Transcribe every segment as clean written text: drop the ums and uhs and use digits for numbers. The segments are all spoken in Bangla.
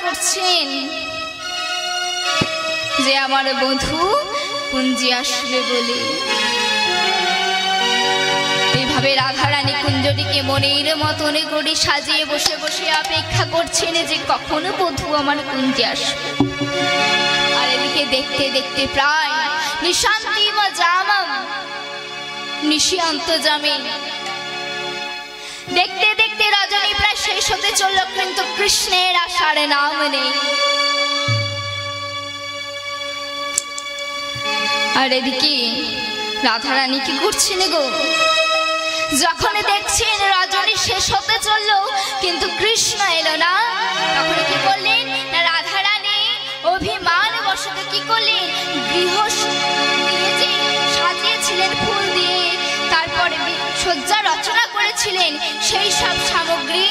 করছেন যে আমার বধূ কুঞ্জে আসবে বলে। এইভাবে রাধারানী কুঞ্জটিকে মনের মতন করে সাজিয়ে বসে বসে অপেক্ষা করছেন যে কখন বধূ আমার কুঞ্জে আসবে। আর এদিকে দেখতে দেখতে প্রায় নিশান্তিম জামাম নিশিয়ান্ত জামে দেখতে দেখতে রজনী প্রায় শেষ হতে চলল, কিন্তু কৃষ্ণের আসার নাম নেই। আর এদিকে রাধারানী কি করছেন গো? যখন দেখছেন রজনী শেষ হতে চলল কিন্তু কৃষ্ণ এলো না, তখন কি করলেন না রাধারানী অভিমান বশত কি করলেন, গৃহ দিয়ে যে সাজিয়েছিলেন ফুল দিয়ে, তারপরে সজ্জা রচনা করেছিলেন, সেই সব সামগ্রী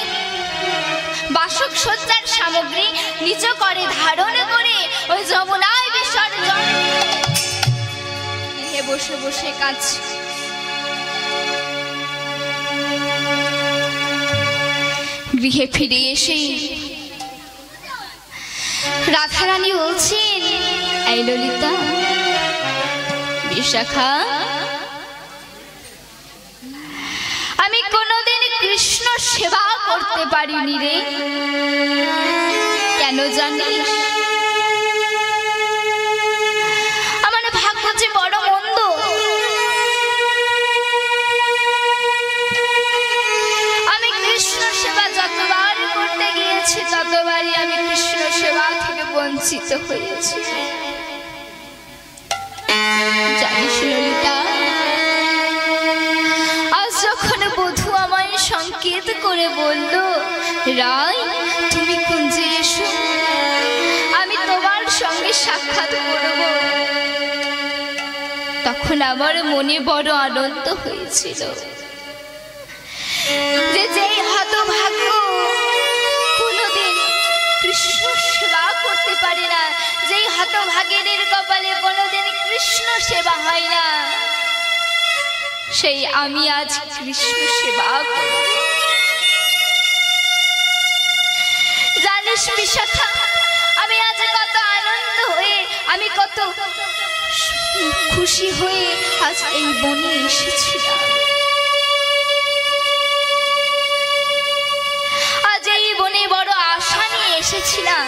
বাসক সজ্জার সামগ্রী নিজ করে ধারণ করে ওই যমুনায় বিসর্জন দিয়ে বসে বসে কাঁদছে। গৃহে ফিরে এসে রাধারানী বলছেন, এই ললিতা, বিশাখা, আমি কোনোদিন কৃষ্ণ সেবা করতে পারিনি রে। কেন জানিস? আমার ভাগ্য যে বড় মন্দ। আমি কৃষ্ণ সেবা যতবার করতে গিয়েছি ততবারই আমি কৃষ্ণ সেবা থেকে বঞ্চিত হয়েছি। জানিস ললিতা, আজ যখন বধূ আমায় সংকেত করে বলল, রায় তুমি কুঞ্জে এসো, আমি তোমার সঙ্গে সাক্ষাৎ করব, তখন আমার মনে বড় আনন্দ হয়েছিল যে যেই হতভাগ্য কোনোদিন কৃষ্ণ সেবা করতে পারে না, যেই হতভাগিনীর কপালে কোনোদিন কৃষ্ণ সেবা হয় না, সেই আমি আজ কৃষ্ণ সেবা করব। জানিস বিশাখা, আমি আজ কত আনন্দ হয়ে, আমি কত খুশি হয়ে আজ এই বনে এসেছিলাম। আজ এই বনে বড় আশা নিয়ে এসেছিলাম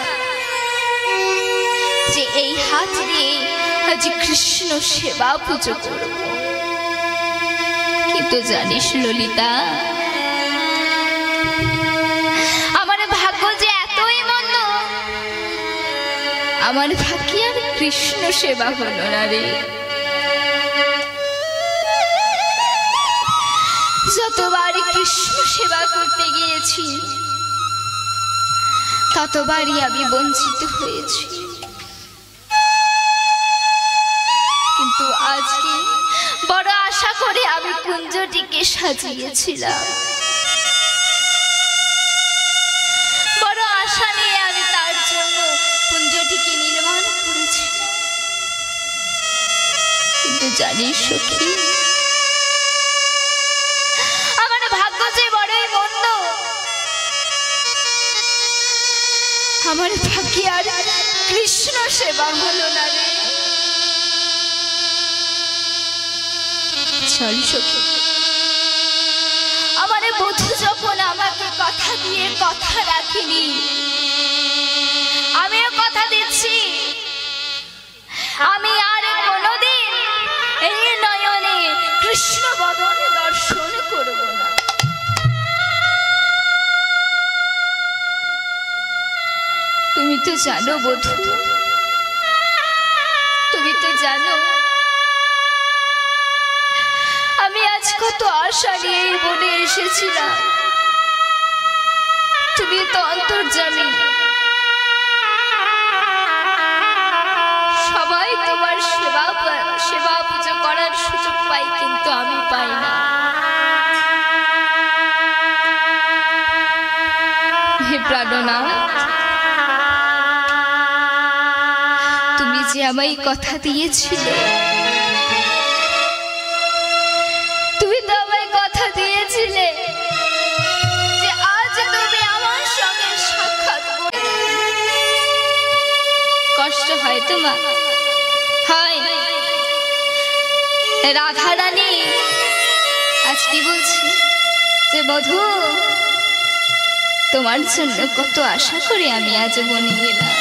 যে এই হাত দিয়ে আজ কৃষ্ণ সেবা পুজো করব। কিন্তু জানিস ললিতা, আমার ভাগ্য যে এতই মন্দ, আমার ভাগ্যে আর কৃষ্ণ সেবা হলো না রে। যতবারই কৃষ্ণ সেবা করতে গিয়েছি ততবারই আমি বঞ্চিত হয়েছি। কিন্তু আজকে বড় আশা করে আমি কুঞ্জটিকে সাজিয়েছিলাম, বড় আশা নিয়ে আমি তার জন্য কুঞ্জটিকে নির্মাণ করেছি। কিন্তু জানিস সখী, আমার ভাগ্য যে বড়ই মন্দ, আমার ভাগ্যে আর কৃষ্ণ সেবা হলো না রে। চল সখী, আমার বধূ যখন আমাকে কথা দিয়ে কথা রাখিনি, আমিও কথা দিচ্ছি আমি আর কোনোদিন এই নয়নে কৃষ্ণ বদন দর্শন করব না। তুমি তো জানো বধূ, তুমি তো জানো আমি আজ কত আশা নিয়ে এই বনে এসেছিলাম। তুমি তো অন্তর্যামী, সবাই তোমার সেবা পুজো করার সুযোগ পাই, কিন্তু আমি পাই না। হে প্রাণনাথ, তুমি যে আমায় কথা দিয়েছিলে, তুমি তো আমায় কথা দিয়েছিলে যে আজ তুমি আমার সঙ্গে সাক্ষাৎ করবে। হয় তোমার হয়। রাধা রানী আজ কি বলছি যে বধূ তোমার জন্য কত আশা করে আমি আজ বনে এলাম,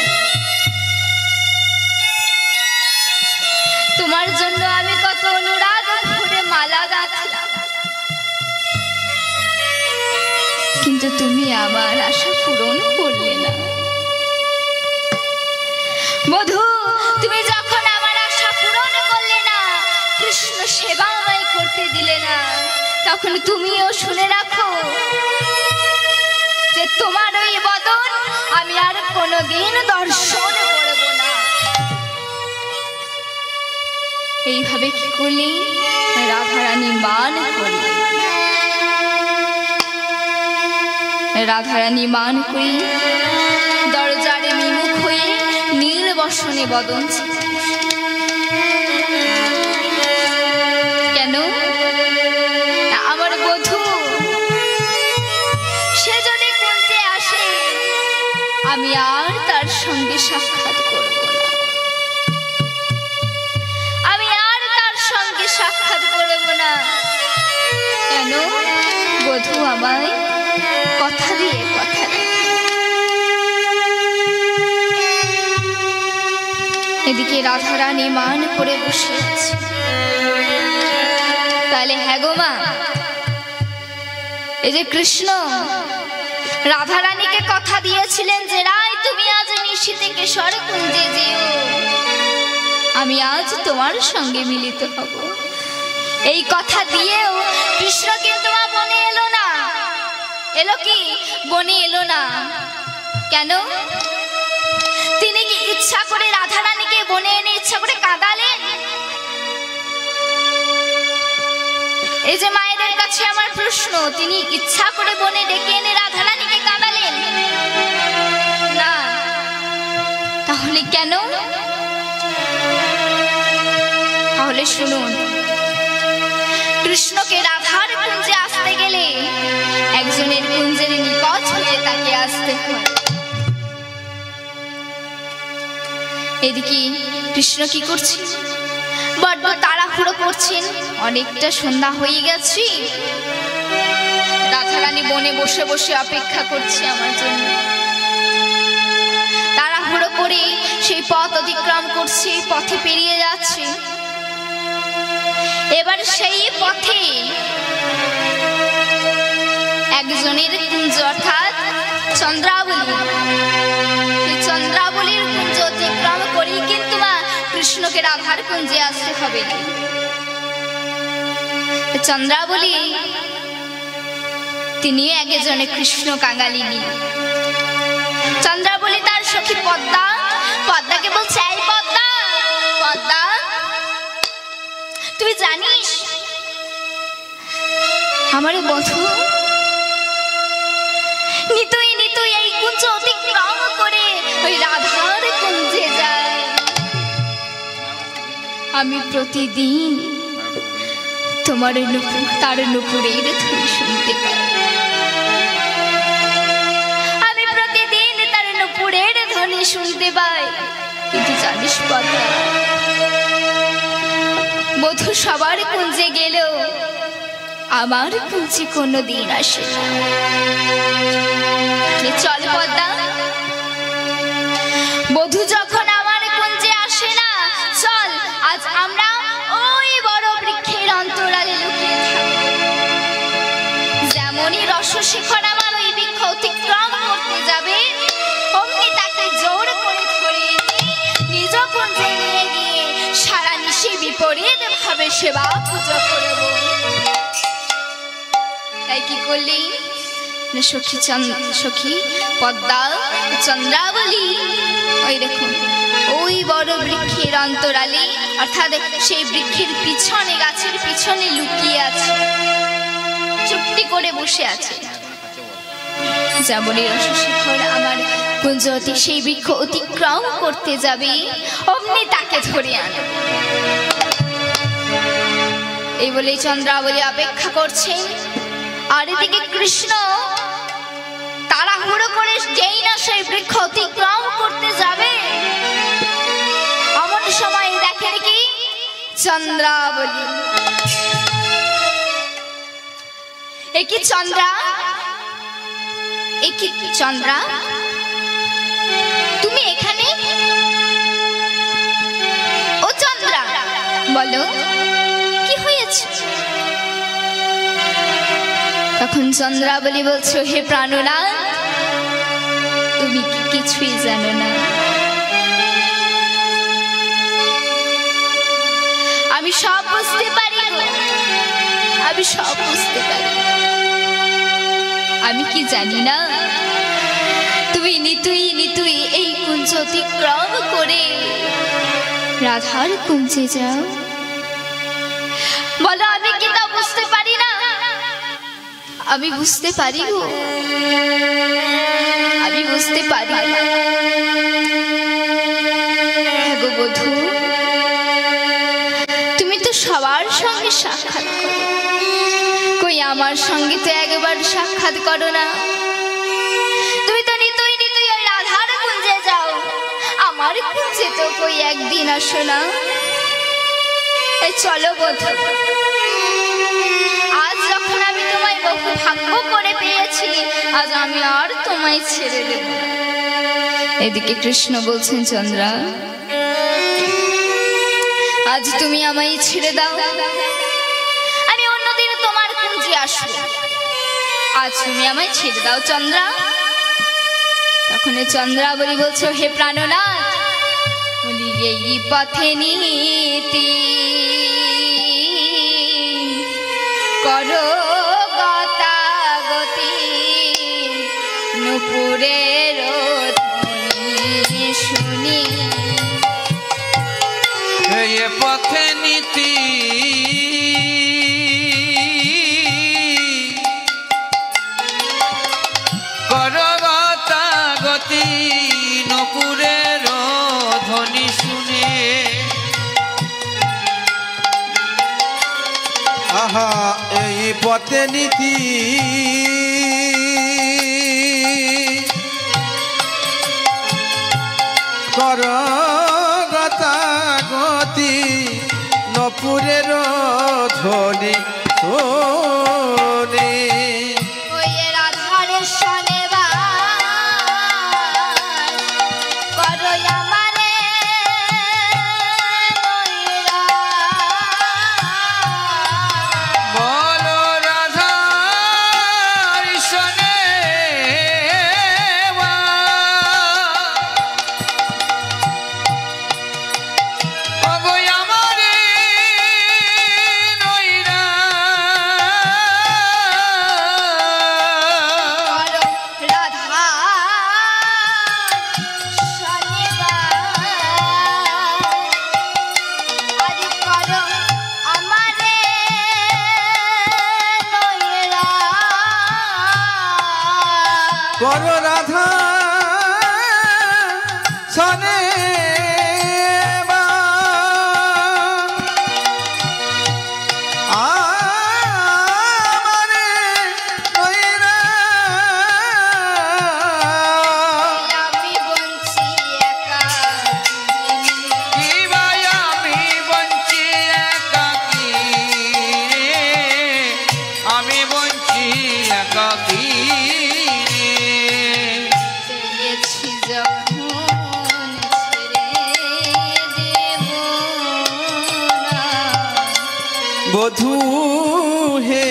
তোমার জন্য আমি কত অনুরাগ ভরে মালা গাঁথলাম, কিন্তু তুমি আমার আশা পূরণ করলে না। বধূ তুমি যখন আমার আশা পূরণ করলে না, কৃষ্ণ সেবা আমায় করতে দিলে না, তখন তুমিও শুনে রাখো যে তোমার ওই বদন আমি আর কোনোদিন দর্শন করব না। এইভাবে কি করলি রাধারানী মান করলেন। রাধারানী মান করি দরজার বিমুখ হয়ে নীল বসনে বদন কেন আমার বধূ সে যদি কুঞ্জে আসে আমি আর তার সঙ্গে সাক্ষাৎ করব না, আমি আর তার সঙ্গে সাক্ষাৎ করব না। কেন বধূ আমায় কথা দিয়ে কথা দেয়। এদিকে রাধারানী মান করে বসে আছে। তাহলে হ্যাঁ গো মা, এই যে কৃষ্ণ রাধারানীকে কথা দিয়েছিলেন যে রায় তুমি আজ নিশীথে কেশর কুঞ্জে যেও, আমি আজ তোমার সঙ্গে মিলিত হব। এই কথা দিয়েও কৃষ্ণ কিন্তু বনে এলো না। এলো কি বনে এলো না কেন? তিনি কি ইচ্ছা করে রাধারানীকে বনে এনে ইচ্ছা করে কাঁদালেন? এই যে মায়েদের কাছে আমার প্রশ্ন, তিনি ইচ্ছা করে বনে ডেকে এনে রাধারানীকে কাঁদালেন না। তাহলে কেন? তাহলে শুনুন, কৃষ্ণকে রাধার কুঞ্জে আসতে গেলে একজনের কুঞ্জের নিকট হয়ে তাকে আসতে হয়। এদিকে কৃষ্ণ কি করছেন? বড্ড তাড়াহুড়ো করছেন, অনেকটা সন্ধ্যা হয়ে গেছে। রাধারানী বনে বসে বসে অপেক্ষা করছে আমার জন্য। তাড়াহুড়ো করে সেই পথ অতিক্রম করছে, পথে পেরিয়ে যাচ্ছে। এবার সেই পথে একজনের কুঞ্জ অর্থাৎ চন্দ্রাবলী, সেই চন্দ্রাবলীর কুঞ্জ অতিক্রম করেই কিন্তু কৃষ্ণকে রাধার কুঞ্জে আসতে হবে। চন্দ্রাবলী তিনিও একজনে কৃষ্ণ কাঙালিনী। চন্দ্রাবলী তার সখী পদ্মা, পদ্মাকে বলছে এই পদ্মা, পদ্মা তুই জানিস আমার বধূ নিতুই নিতুই এই কুঞ্জ অতিক্রম করে ওই রাধার কুঞ্জে যায়। আমি প্রতিদিন তোমার তার নুপুরের ধ্বনি শুনতে পাই, আমি প্রতিদিন তার নুপুরের ধ্বনি শুনতে পাই। কিন্তু জানিস পদ্মা, বধূ সবার কুঞ্জে গেলেও আমার কুঞ্জে কোনোদিন আসে না। চল পদ্মা, বধূ যখন আমার কুঞ্জে আসে না, চল আজ আমরা ওই বড় বৃক্ষের অন্তরালে লুকিয়ে থাকব। যেমনই রসশেখর আমার ওই বৃক্ষ অতিক্রম করতে যাবে, অমনি তাকে জোর করে ধরে নিজ কুঞ্জে নিয়ে গিয়ে সারা নিশি বিপরীত ভাবে সেবা পূজা করব। তাই কি করলি সখী পদ্মা চন্দ্রাবলী ওই দেখুন ওই বড় বৃক্ষের অন্তরালে অর্থাৎ সেই বৃক্ষের পিছনে, গাছের পিছনে লুকিয়ে আছে, চুপটি করে বসে আছে। যেমনই রসশেখর আমার কুঞ্জ সেই বৃক্ষ অতিক্রম করতে যাবে, অমনি তাকে ধরে আনে। এই বলে চন্দ্রাবলী অপেক্ষা করছেন। আর এদিকে কৃষ্ণ তাড়াহুড়ো করে যেই না সেই বৃক্ষ অতিক্রম করতে যাবে, চন্দ্রাবলী। একি চন্দ্রা, একি চন্দ্রা, তুমি এখানে? ও চন্দ্রা, বলো কি হয়েছে? তখন চন্দ্রাবলী বলছো, হে প্রাণনাথ, তুমি কি কিছুই জানো না? আমি সব বুঝতে পারি, আমি সব বুঝতে পারি। আমি কি জানি না তুমি নিতুই নিতুই এই কুঞ্জ অতিক্রম করে রাধার কুঞ্জে যাও? বলো আমি কি তা বুঝতে পারি না? আমি বুঝতে পারি গো, আমি বুঝতে পারি। হ্যাঁ গো বধূ, তুমি তো সবার সঙ্গে সাক্ষাৎ করো, কই আমার সঙ্গে তো একবার সাক্ষাৎ করো না। তুমি তো নিতুই নিতুই ওই রাধার কুঞ্জে যাও, আমার কুঞ্জে তো কই একদিন আসো না। এই চলো বধূ, আজ যখন আমি তোমায় বহু ভাগ্য করে পেয়েছি, আজ আমি আর তোমায় ছেড়ে দেব না। এদিকে কৃষ্ণ বলছেন, চন্দ্রা, আজ তুমি আমায় ছেড়ে দাও, আমি অন্যদিন তোমার কুঞ্জে আসবো। আজ তুমি আমায় ছেড়ে দাও চন্দ্রা। তখন চন্দ্রাবলী বলছো, হে প্রাণনাথ, বলি এই পথে নীতি করো গতাগতি, নুপুরের ধ্বনি শুনি। এই পথে নীতি করো গতাগতি, নুপুরের ধ্বনি শুনে। আহা এই পথে নীতি কর গতাগতি, নপুরের ধ্বনি শোনে। ওই রাধার সনে করো আমারে নৈরা। বলো রাধার সনে ওগো আমারে নইরা। করো রাধার সনে আরে করো আমারে নৈরা। কর রাধা সনে আমারে নইরা। আমি বঞ্চি একা কি ভাই আমি বঞ্চি একাকী রে, আমি বঞ্চি একাকী রে। পেয়েছি যখন ছেড়ে দেব না। বধূ হে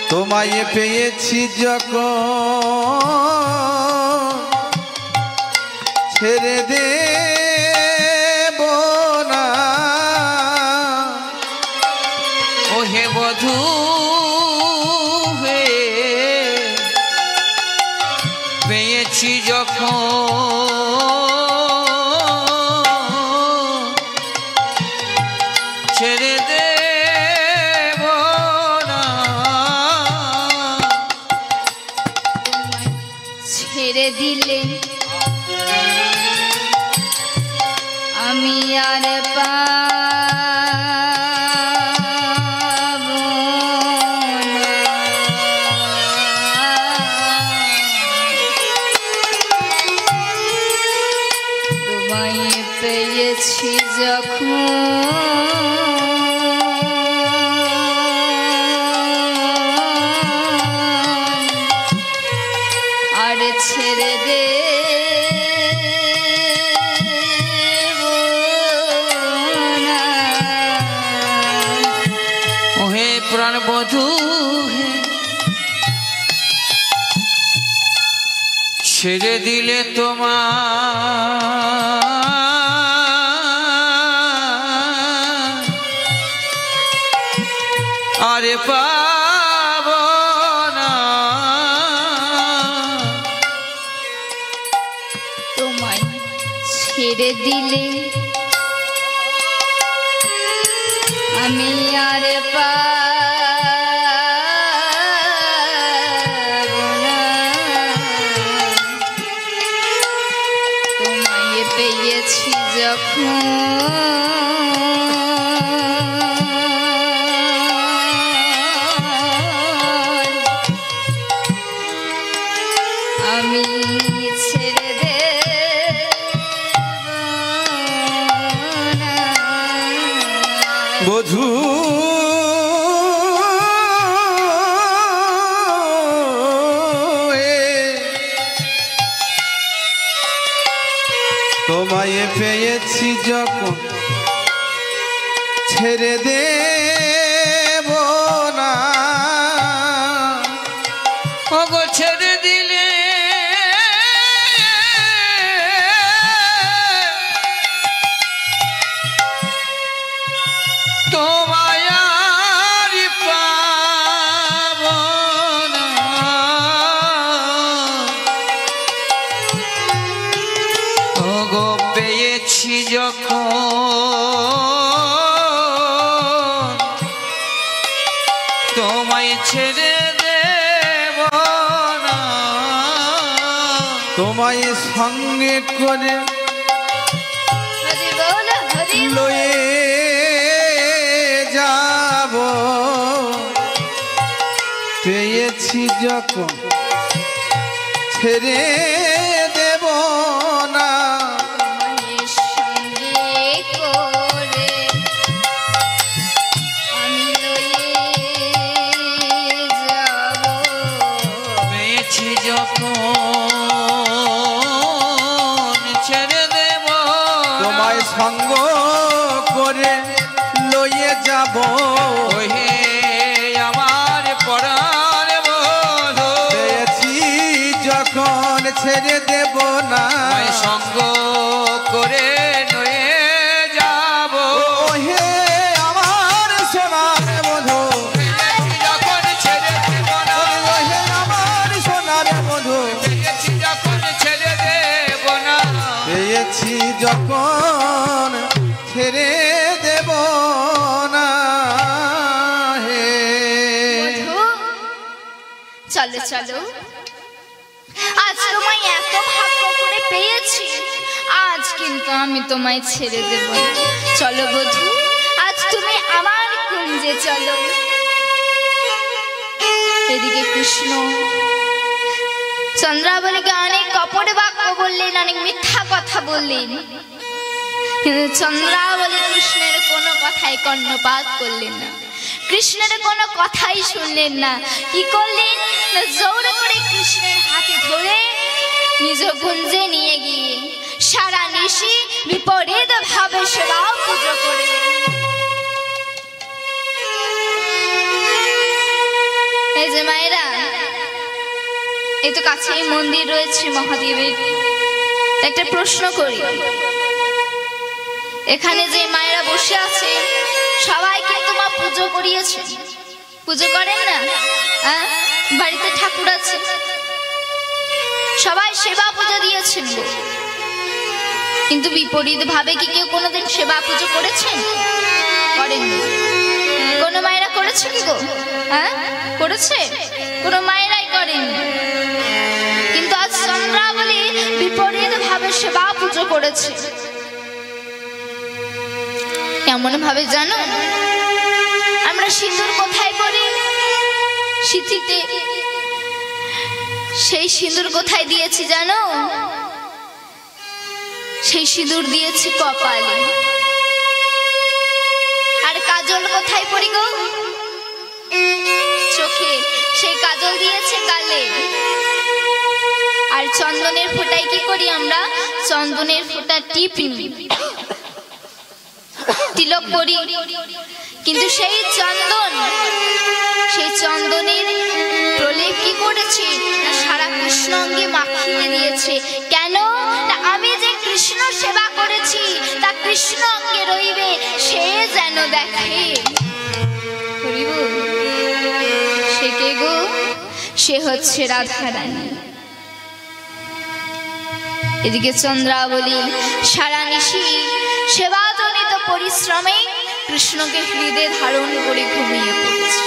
তোমায় পেয়েছি যখন, ছেড়ে দেব না। ও হে বধূ হে, পেয়েছি যখন, ছেড়ে দেব না। ছেড়ে দিলে আমি আর পাবো না। তোমায় পেয়েছি পেয়েছি যখন আর ছেড়ে দে ওহে প্রাণবধূ হে, ছেড়ে দিলে তোমার আরে পাব না, তোমায় ছেড়ে দিলে আমি আর পাবো না, তোমায় পেয়েছি যখন আমি ছেড়ে দেব না। বধূ তোমায় পেয়েছি যখন ছেড়ে দেব না, ওগো ছেড়ে দিলে তোমায় আর পাব না, ওগো পেয়েছি যখন তোমায় ছেড়ে দেব না, তোমায় সঙ্গে করে হরি বল হরি বল। লয়ে যাব, পেয়েছি যখন ছেড়ে দেব না, মায়ের সঙ্গে করে আমি লয়ে যাব, পেয়েছি যখন ছেড়ে দেব তোমায় সঙ্গ করে লয়ে যাব, ওহে আমার পরাণ বধূ, পেয়েছি যখন ছেড়ে দেব না, তোমায় সঙ্গ করে নয়ে যাব, ওহে আমার সোনার বধূ, পেয়েছি যখন ছেড়ে দেব না, ওহে আমার সোনার বধূ, পেয়েছি যখন ছেড়ে দেব না, পেয়েছি যখন ছেড়ে দেব না হে। বধূ, চলো চলো, আজ তোমায় এত ভাগ্য করে পেয়েছি, আজ কিন্তু আমি তোমায় ছেড়ে দেব না। চলো বধূ, আজ তুমি আমার কুঞ্জে চলো। এদিকে কৃষ্ণ চন্দ্রাবলীকে অনেক কপট বাক্য বললেন, অনেক মিথ্যা কথা বললেন, কিন্তু চন্দ্রাবলী কৃষ্ণের কোনো কথাই কর্ণপাত করলেন না, কৃষ্ণের কোনো কথাই শুনলেন না। কি করলেন না, জোরে করে কৃষ্ণের হাতে ধরে নিজ কুঞ্জে নিয়ে গিয়ে সারা নিশি বিপরীত ভাবে সেবা পুজো করলেন। এই যে মায়েরা, এই তো কাছেই মন্দির রয়েছে মহাদেবের, একটা প্রশ্ন করি, এখানে যে মায়েরা বসে আছে সবাই কিন্তু মা পুজো করিয়েছে, পুজো করেন না? বাড়িতে ঠাকুর আছে, সবাই সেবা পুজো দিয়েছেন, কিন্তু বিপরীত ভাবে কি কেউ কোনোদিন সেবা পুজো করেছেন? করেননি। কোনো মায়েরা করেছে কি গো? করেছে? কোনো মায়েরাই করেননি। কিন্তু আজ চন্দ্রাবলী বিপরীত ভাবে সেবা পুজো করেছে। কেমন ভাবে জানো? আমরা সিঁদুর কোথায় পরি? সিঁথিতে। সেই সিঁদুর কোথায় দিয়েছি জানো? সেই সিঁদুর দিয়েছে কপালে, আর কাজল কোথায় পড়ি গো? চোখে। সেই কাজল দিয়েছে গালে। আর চন্দনের ফোঁটায় কি করি আমরা? চন্দনের ফোঁটা টিপি, তিলক করি। কিন্তু সেই চন্দনের প্রলেপ কি করেছে? সারা কৃষ্ণ অঙ্গে মাখিয়ে দিয়েছে। কেন? আমি যে কৃষ্ণ সেবা করেছি তা কৃষ্ণ অঙ্গে রইবে, সে যেন দেখে। সে কে গো? সে হচ্ছে রাধারানী। এদিকে চন্দ্রাবলী সারা নিশি সেবাজনিত পরিশ্রমে কৃষ্ণকে হৃদয়ে ধারণ করে ঘুমিয়ে পড়েছে।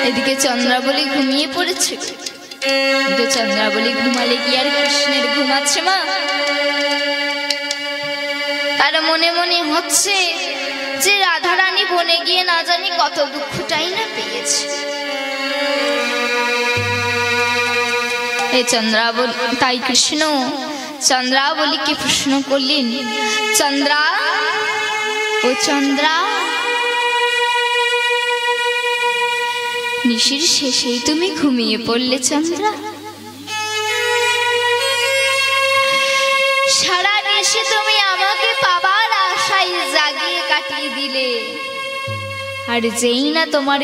এদিকে চন্দ্রাবলী ঘুমিয়ে পড়েছে। কিন্তু চন্দ্রাবলী ঘুমালে কি আর কৃষ্ণের ঘুমাচ্ছে মা? তার মনে মনে হচ্ছে যে রাধারানী বনে গিয়ে না জানি কত দুঃখটাই না পেয়েছে। তাই কৃষ্ণ চন্দ্রাবলীকে প্রশ্ন করলেন, চন্দ্রা, ও চন্দ্রা, নিশির শেষেই তুমি ঘুমিয়ে পড়লে চন্দ্রা? সারা নিশি তুমি আমাকে পাবার আশায় জাগিয়ে কাটিয়ে দিলে, আর যেই না তোমার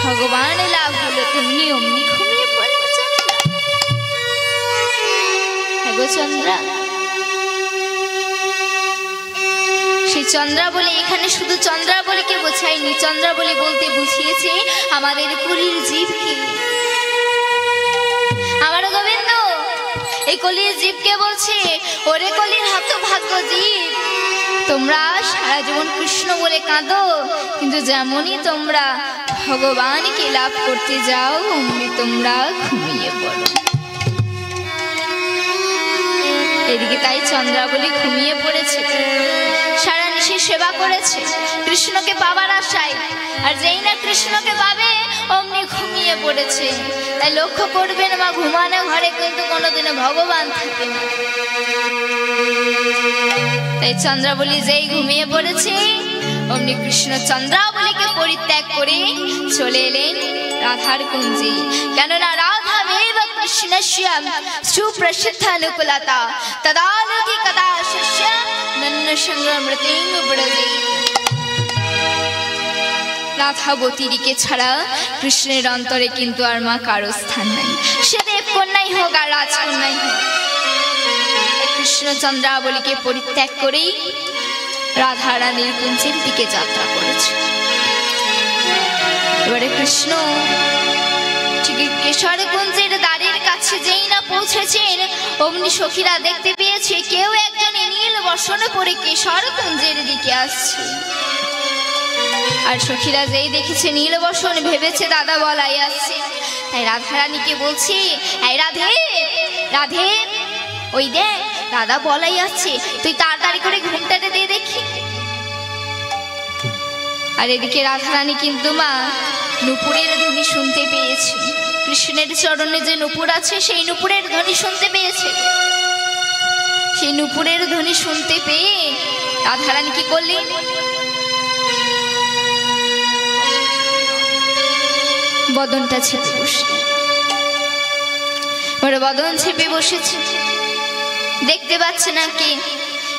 ভগবান লাভ হলো তুমি অমনি ঘুমিয়ে পড়লে চন্দ্রা। সেই চন্দ্রাবলী এখানে শুধু চন্দ্রাবলীকে বোঝায়নি, চন্দ্রাবলী বলতে বুঝিয়েছে আমাদের কলির জীবকে। আমার গোবিন্দ এই কলির জীবকে বলছে, ওরে কলির হতভাগ্য জীব, তোমরা সারা জীবন কৃষ্ণ বলে কাঁদো, কিন্তু যেমনই তোমরা ভগবানকে লাভ করতে যাও অমনি তোমরা ঘুমিয়ে পড়ো। এদিকে তাই চন্দ্রাবলী ঘুমিয়ে পড়েছে, সারা নিশি সেবা করেছে কৃষ্ণকে পাবার আশায়, আর যেই না কৃষ্ণকে পাবে অমনি ঘুমিয়ে পড়েছে। তাই লক্ষ্য করবেন মা, ঘুমানো ঘরে কিন্তু কোনোদিনও ভগবান থাকে না। তাই চন্দ্রাবলী যেই ঘুমিয়ে পড়েছে অমনি কৃষ্ণ চন্দ্রাবলীকে পরিত্যাগ করে চলে এলেন রাধার কুঞ্জে। কেননা রাধা মেব কৃষ্ণস্য সুপ্রসিদ্ধ অনুকূলতা তদালোকি কদা শিষ্য নন্ন সংগ্রমৃতিং ব্রজে। রাধাবতীকে ছাড়া কৃষ্ণের অন্তরে কিন্তু আর মা কারো স্থান নাই, সে দেবকন্যাই হোক আর রাজকন্যাই হোক। কৃষ্ণ চন্দ্রাবলীকে পরিত্যাগ করেই রাধারানীর কুঞ্জের দিকে যাত্রা করেছে। এবারে কৃষ্ণ ঠিক কেশর কুঞ্জের দ্বারের কাছে যেই না পৌঁছেছেন অমনি সখীরা দেখতে পেয়েছে কেউ একজন নীল বসন পরে কেশর কুঞ্জের দিকে আসছে। আর সখীরা যেই দেখেছে নীল বসন ভেবেছে দাদা বলাই আসছে। তাই রাধারানীকে বলছে, এই রাধে, রাধে, ওই দেখ দাদা বলাই আসছে, তুই তাড়াতাড়ি করে ঘুমটাতে দিয়ে দেখি। আর এদিকে রাধারানী কিন্তু মা নুপুরের ধ্বনি শুনতে পেয়েছে, কৃষ্ণের চরণে যে নুপুর আছে সেই নুপুরের ধ্বনি শুনতে পেয়েছে। সেই নুপুরের ধ্বনি শুনতে পেয়ে রাধারানী কি করলেন? বদনটা চেপে বসলেন। ওরা বদন চেপে বসেছে, দেখতে পাচ্ছে না কে।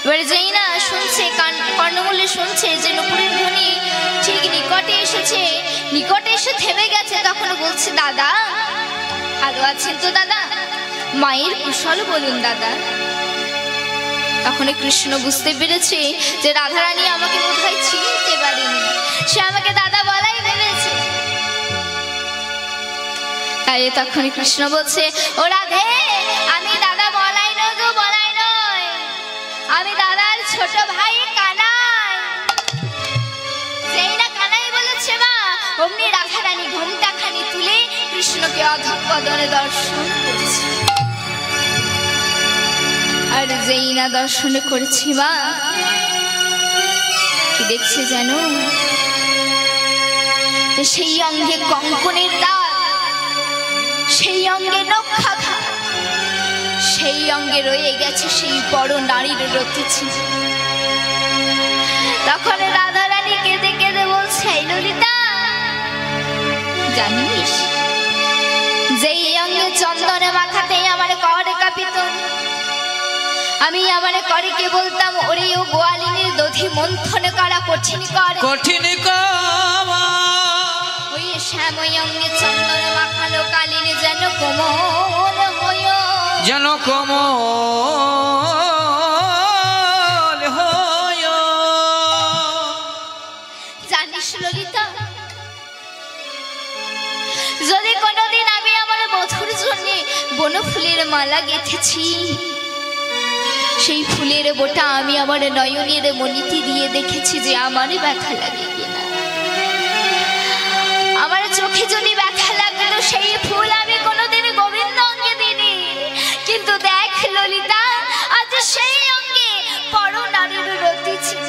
এবারে যেই না শুনছে, কর্ণমূলে শুনছে যে নুপুরের ধ্বনি ঠিক নিকটে এসেছে, নিকটে এসে থেমে গেছে, তখন বলছে, দাদা ভালো আছেন তো দাদা? মায়ের কুশল বলুন দাদা। তখন কৃষ্ণ বুঝতে পেরেছে যে রাধারানী আমাকে বোধহয় চিনতে পারেনি, সে আমাকে দাদা বলাই ভেবেছে। তাই তখন কৃষ্ণ বলছে, ও রাধে, আমি দাদা বলাই নয় গো, বলাই নয়, আমি দাদার ছোট ভাই কানাই। যেই না কানাই বলেছে মা অমনি রাধারানী ঘোমটা খানি তুলে কৃষ্ণকে অধঃপতনে দর্শন করছে। আর যেই না দর্শন করেছি মা কি দেখছে জানো? সেই অঙ্গে কঙ্কনের দাগ, সেই অঙ্গে নক্ষাঘাত, সেই অঙ্গে রয়ে গেছে সেই বড় নারীর রতি ছিল। তখন রাধা রানী কেঁদে কেঁদে বলছে, এই ললিতা জানিস যেই অঙ্গে চন্দনে মাখাতেই আমার কর কাঁপিত, আমি আমার করিকে বলতাম, ওরে ও গোয়ালিনীর দধি মন্থন করা কঠিন কর, কঠিন কর। ওই শ্যামই অঙ্গে চন্দন মাখালো কালিনী যেন কোমল হয়, যেন কোমল হয়। জানিস ললিতা, যদি কোনোদিন আমি আমার বধূর জন্য বনফুলের মালা গেঁথেছি, সেই ফুলের বোটা আমি আমার নয়নের মনিতে দিয়ে দেখেছি যে আমার ব্যথা লাগে কিনা। আমার চোখে যদি ব্যথা লাগলো সেই ফুল আমি কোনোদিন গোবিন্দ অঙ্গে দিইনি, কিন্তু দেখ ললিতা, আজ সেই অঙ্গে পর নারীর রতি ছিল,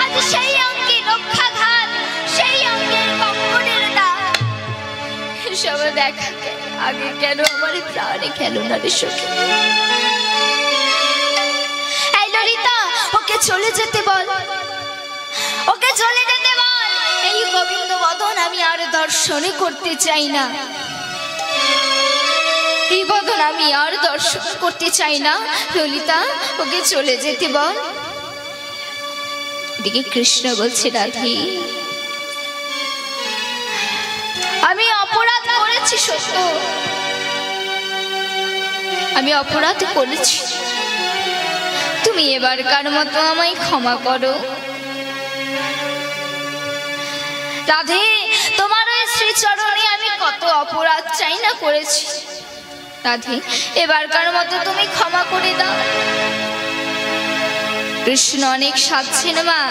আজ সেই অঙ্গে রক্ষাঘাত, সেই অঙ্গের কঙ্কণের দাগ, সব দেখা আগে কেন আমার প্রাণে কেন না রে সখী। এই ললিতা, ওকে চলে যেতে বল, ওকে চলে যেতে বল, এই গোবিন্দ বদন আমি আর দর্শন করতে চাই না, এই বদন আমি আর দর্শন করতে চাই না। ললিতা, ওকে চলে যেতে বল। এদিকে কৃষ্ণ বলছে, রাধে আমি অপরাধ করেছি সত্য, আমি অপরাধ করেছি, তুমি এবারকার মতো আমায় ক্ষমা করো। রাধে, তোমার ওই শ্রীচরণে আমি কত অপরাধ চাই না করেছি, রাধে এবারকার মতো তুমি ক্ষমা করে দাও। কৃষ্ণ অনেক সাধছেন মা,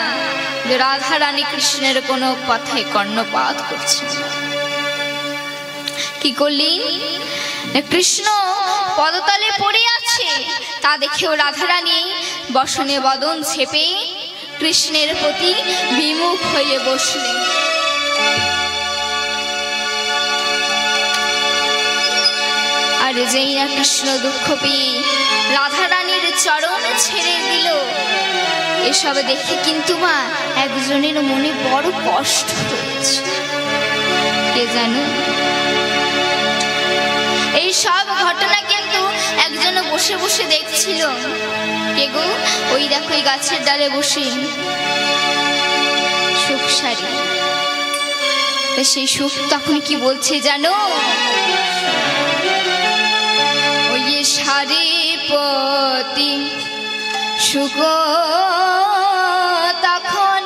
রাধা রানী কৃষ্ণের কোনো কথায় কর্ণপাত করছে। কি করলি? কৃষ্ণ পদতলে পড়ে আছে, তা দেখেও রাধা রানী বসনে বদন ছেপে কৃষ্ণের প্রতি বিমুখ হয়ে বসলেন। আর যেই না কৃষ্ণ দুঃখ পেয়ে রাধা রানীর চরণ ছেড়ে দিল, এসব দেখে কিন্তু মা একজনের মনে বড় কষ্ট হয়েছে। কে জানো? এই সব ঘটনা কিন্তু একজন বসে বসে দেখছিল। কে গো? ওই দেখো এই গাছের ডালে বসে সুখ সারি, সেই সুখ তখন কি বলছে জানো? ওই সারিপতি সুখ তখন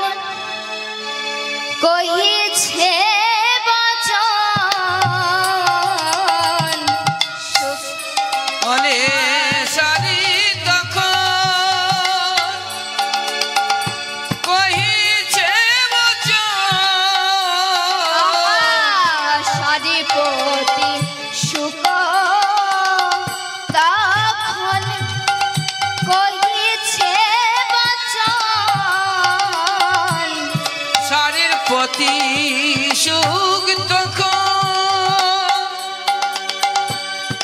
কহিছে সুখ তখন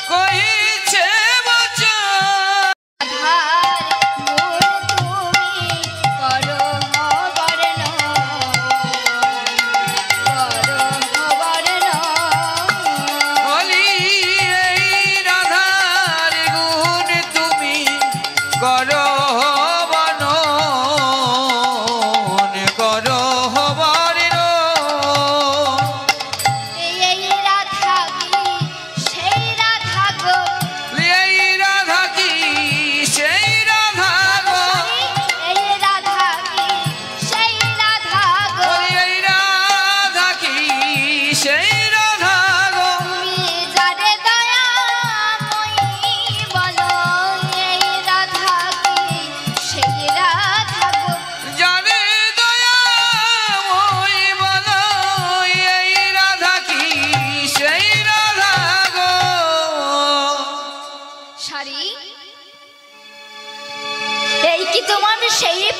কহিছে রাধার গুণ তুমি করো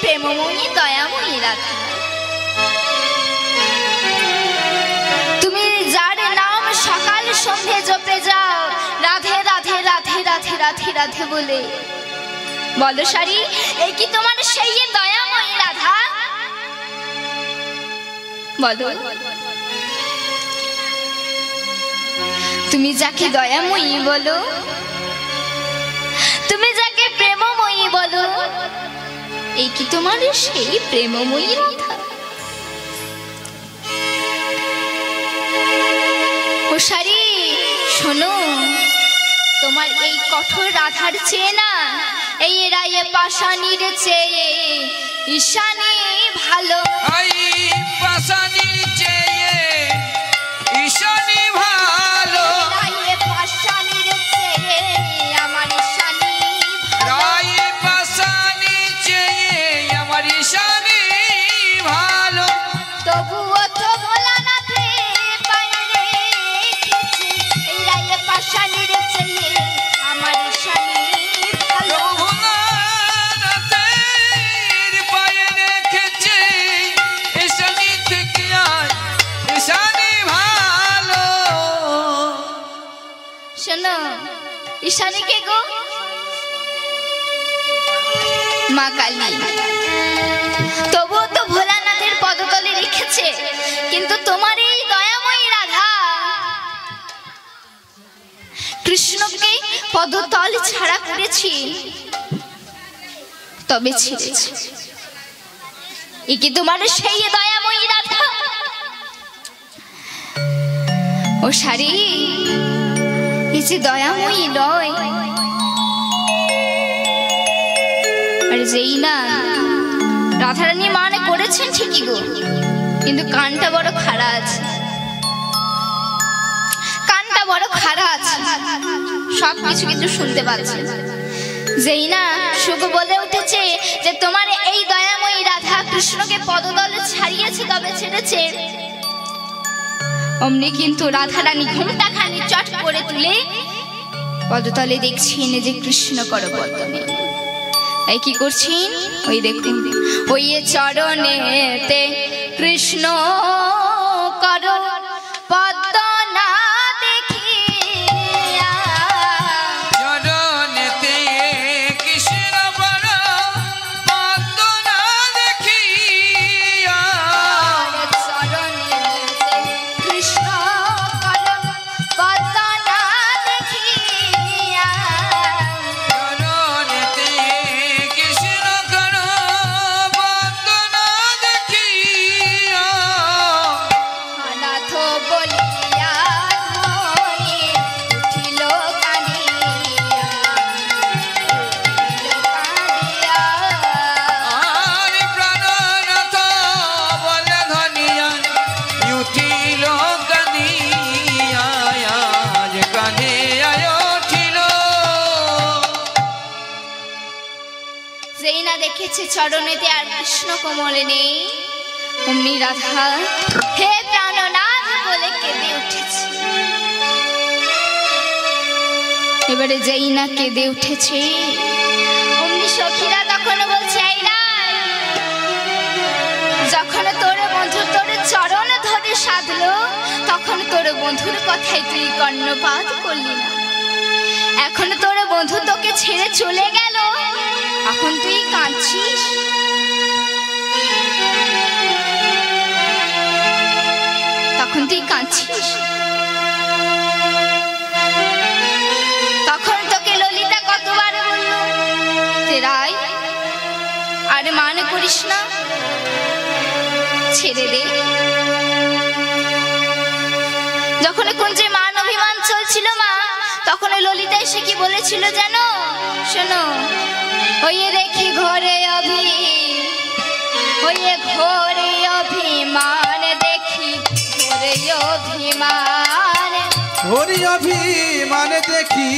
প্রেমময়ী দয়াময়ী রাধা, তুমি যার নাম সকাল সন্ধে জপে যাও, রাধে রাধে রাধে রাধে রাধে রাধে বলে। বলো সারি, এই কি তোমার সেই দয়াময়ী রাধা? বলো, তুমি যাকে দয়াময়ী বলো, তুমি যাকে প্রেমময়ী বলো, এই কি তোমার সেই প্রেমময়ী রাধা? ও সারি শোনো, তোমার এই কঠোর রাধার চেয়ে না এই রায়ে পাশানির চেয়ে ঈশানী ভালো। এই পাশানির চেয়ে ঈশানী ভালো। রায়ে পাশানির চেয়ে আমার ঈশানী ভালো। রায়ে পাশানির চেয়ে আমার ঈশানী ভালো। তবুও তো ভোলানাথে পায়ে রেখেছে এই রায়ে পাশানির চেয়ে আমার ঈশানী ভালো। ভোলানাথের পায়ে রেখেছে ঈশানী থেকে আর ঈশানী ভালো। শোনো, ঈশানী কে গো? মা কালী। তবুও তো ভোলানাথের পদতলে রেখেছে, কিন্তু তোমার এই দয়াময়ী রাধা কৃষ্ণকে পদতল ছাড়া করেছি, তবে ছেড়েছে। এ কি তোমার সেই দয়াময়ী রাধা? ও সারি, এই যে দয়াময়ী নয়, আর যেই না রাধারানী মানে করেছেন ঠিকই গো, কিন্তু কানটা বড় খাড়া আছে, কানটা বড় খাড়া আছে, সবকিছু কিন্তু শুনতে পাচ্ছে। যেই না সুখ বলে উঠেছে যে তোমার এই দয়াময়ী রাধা কৃষ্ণকে পদতলে ছাড়িয়েছে, তবে ছেড়েছে, অমনি কিন্তু রাধারানী ঘুমটা খানি চট করে তুলে পদতলে দেখছেন যে কৃষ্ণ করবর্তনে। এই কি করছেন? ওই দেখুন, ওই চরণেতে কৃষ্ণ কর পদ্ম না দেখিয়া। চরণেতে কৃষ্ণ বর পদ্ম না দেখিয়া। চরণেতে কৃষ্ণ কর পদ্ম না দেখিয়া। চরণেতে কৃষ্ণ কর পদ্ম না দেখিয়া। অনাথ বলিয়া ধনে উঠিল কাঁদিয়া, উঠিল কাঁদিয়া। আর প্রাণনাথ বলে ধনিয়া উঠিল কাঁদিয়া। আজ কাঁদিয়া উঠিল। যেই না দেখেছে চরণেতে আর কৃষ্ণ কোমলে নেই, অমনি রাধা হে প্রাণনাথ বলে কেঁদে উঠেছে। এবারে যেই না কেঁদে উঠেছে, অমনি সখীরা তখন বলছে, এই রাই, যখন তোর বন্ধু তোর চরণ ধরে সাধলো, তখন তোর বন্ধুর কথাই তুই কর্ণপাত করলি না। এখন তোর বন্ধু তোকে ছেড়ে চলে গেল, এখন তুই কাঁদছিস। তখন তুই কাঁদছিস। তখন তোকে ললিতা কতবার বলল, রাই আর মানে করিস না, ছেড়ে দে। যখন কুঞ্জে মান অভিমান চলছিল মা, তখন ললিতা এসে কি বলেছিল জানো? শোনো, ওই দেখি ঘরে ঘোরে অভিমান, দেখি ঘোরে অভিমান, হরি অভিমান দেখি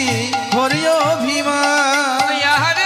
হরি অভিমান। ইয়ার